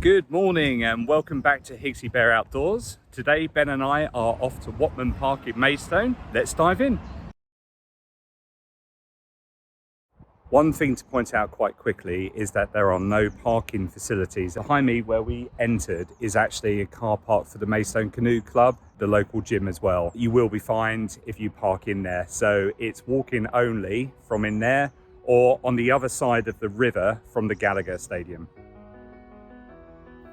Good morning and welcome back to Higgsybear Outdoors. Today Ben and I are off to Whatman Park in Maidstone. Let's dive in. One thing to point out quite quickly is that there are no parking facilities. Behind me where we entered is actually a car park for the Maidstone Canoe Club, the local gym as well. You will be fined if you park in there. So it's walking only from in there or on the other side of the river from the Gallagher Stadium.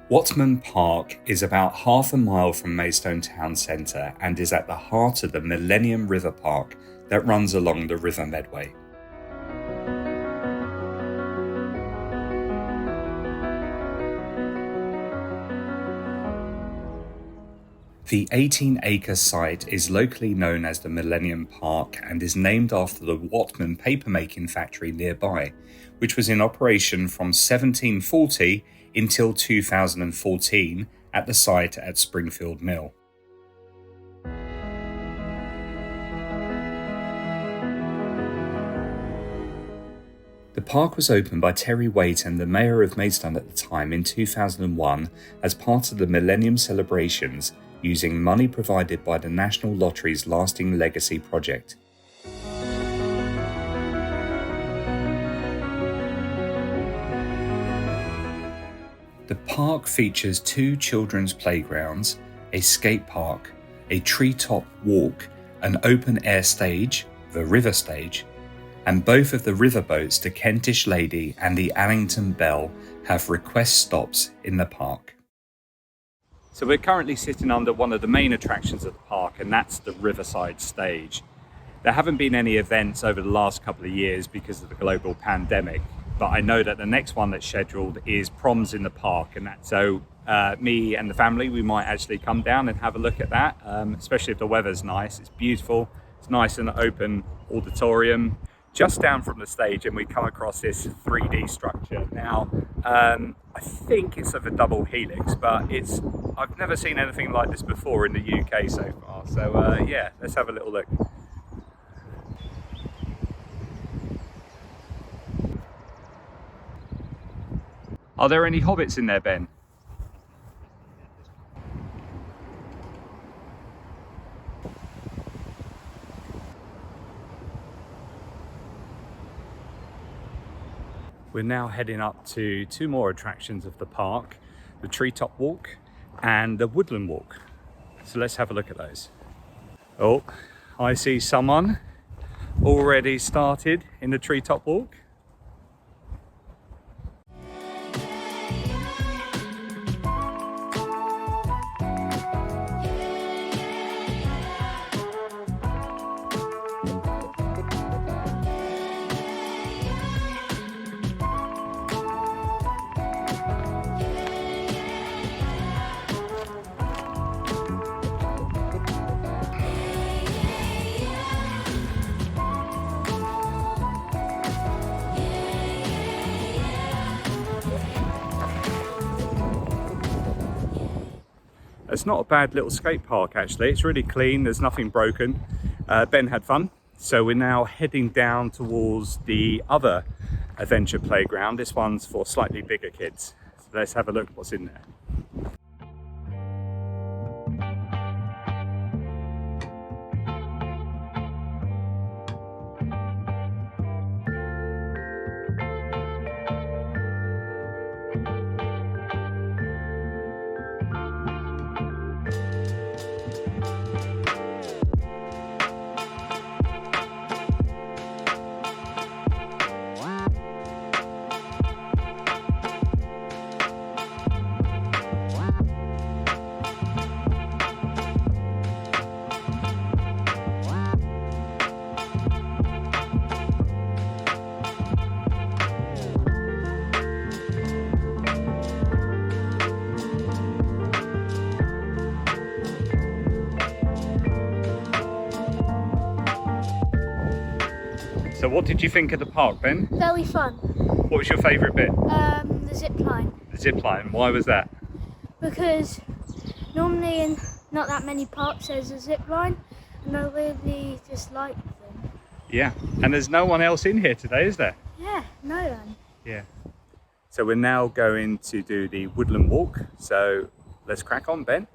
Whatman Park is about half a mile from Maidstone town centre and is at the heart of the Millennium River Park that runs along the River Medway. The 18-acre site is locally known as the Millennium Park and is named after the Whatman papermaking factory nearby, which was in operation from 1740 until 2014 at the site at Springfield Mill. The park was opened by Terry Waite and the Mayor of Maidstone at the time in 2001 as part of the Millennium celebrations, using money provided by the National Lottery's Lasting Legacy project. The park features 2 children's playgrounds, a skate park, a treetop walk, an open-air stage, the river stage, and both of the riverboats, the Kentish Lady and the Allington Bell, have request stops in the park. So we're currently sitting under one of the main attractions of the park, and that's the Riverside stage. There haven't been any events over the last couple of years because of the global pandemic, but I know that the next one that's scheduled is Proms in the Park, and so me and the family, we might actually come down and have a look at that, especially if the weather's nice. It's beautiful, it's nice and open auditorium. Just down from the stage and we come across this 3D structure. Now, I think it's of a double helix, but I've never seen anything like this before in the UK so far. So yeah, let's have a little look. Are there any hobbits in there, Ben? We're now heading up to 2 more attractions of the park, the treetop walk and the woodland walk. So let's have a look at those. Oh, I see someone already started in the treetop walk. It's not a bad little skate park actually, it's really clean, there's nothing broken. Ben had fun, so we're now heading down towards the other adventure playground. This one's for slightly bigger kids. So let's have a look what's in there. So what did you think of the park, Ben? Very fun. What was your favourite bit? The zip line. The zip line. Why was that? Because normally in not that many parks there's a zip line, and I really just like them. Yeah, and there's no one else in here today, is there? Yeah, no one. Yeah. So we're now going to do the woodland walk. So let's crack on, Ben.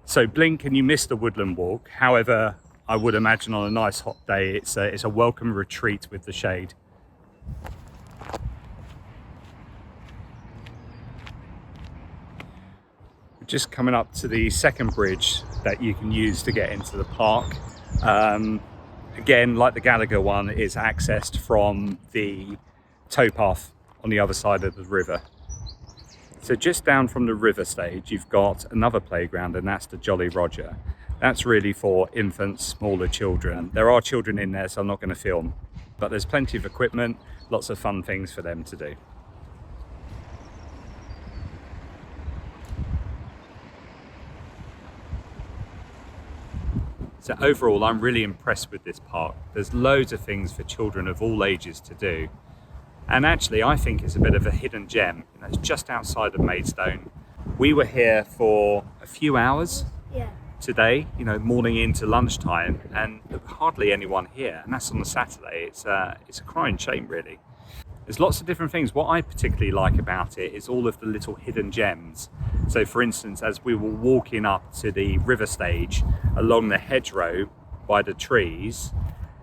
So blink and you miss the woodland walk. However, I would imagine on a nice hot day, it's a welcome retreat with the shade. We're just coming up to the second bridge that you can use to get into the park. Again, like the Gallagher one, it's accessed from the towpath on the other side of the river. So just down from the river stage, you've got another playground, and that's the Jolly Roger. That's really for infants, smaller children. There are children in there, so I'm not going to film, but there's plenty of equipment, lots of fun things for them to do. So overall, I'm really impressed with this park. There's loads of things for children of all ages to do. And actually, I think it's a bit of a hidden gem. You know, it's just outside of Maidstone. We were here for a few hours today, you know, morning into lunchtime, and there was hardly anyone here. And that's on a Saturday. It's a crying shame, really. There's lots of different things. What I particularly like about it is all of the little hidden gems. So for instance, as we were walking up to the river stage along the hedgerow by the trees,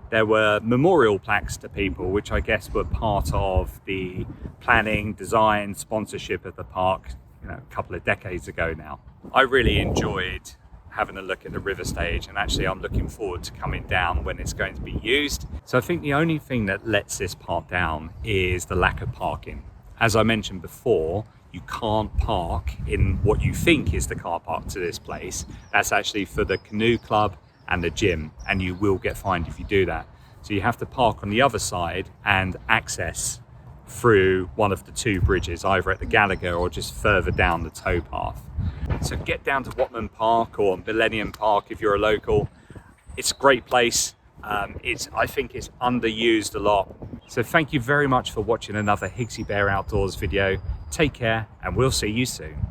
there were memorial plaques to people, which I guess were part of the planning, design, sponsorship of the park, you know, a couple of decades ago now. I really enjoyed having a look at the river stage, and actually I'm looking forward to coming down when it's going to be used. So I think the only thing that lets this park down is the lack of parking. As I mentioned before, you can't park in what you think is the car park to this place. That's actually for the canoe club and the gym, and you will get fined if you do that. So you have to park on the other side and access through one of the two bridges, either at the Gallagher or just further down the towpath. So get down to Whatman Park or Millennium Park if you're a local. It's a great place. I think it's underused a lot. So thank you very much for watching another Higgsybear Outdoors video. Take care, and we'll see you soon.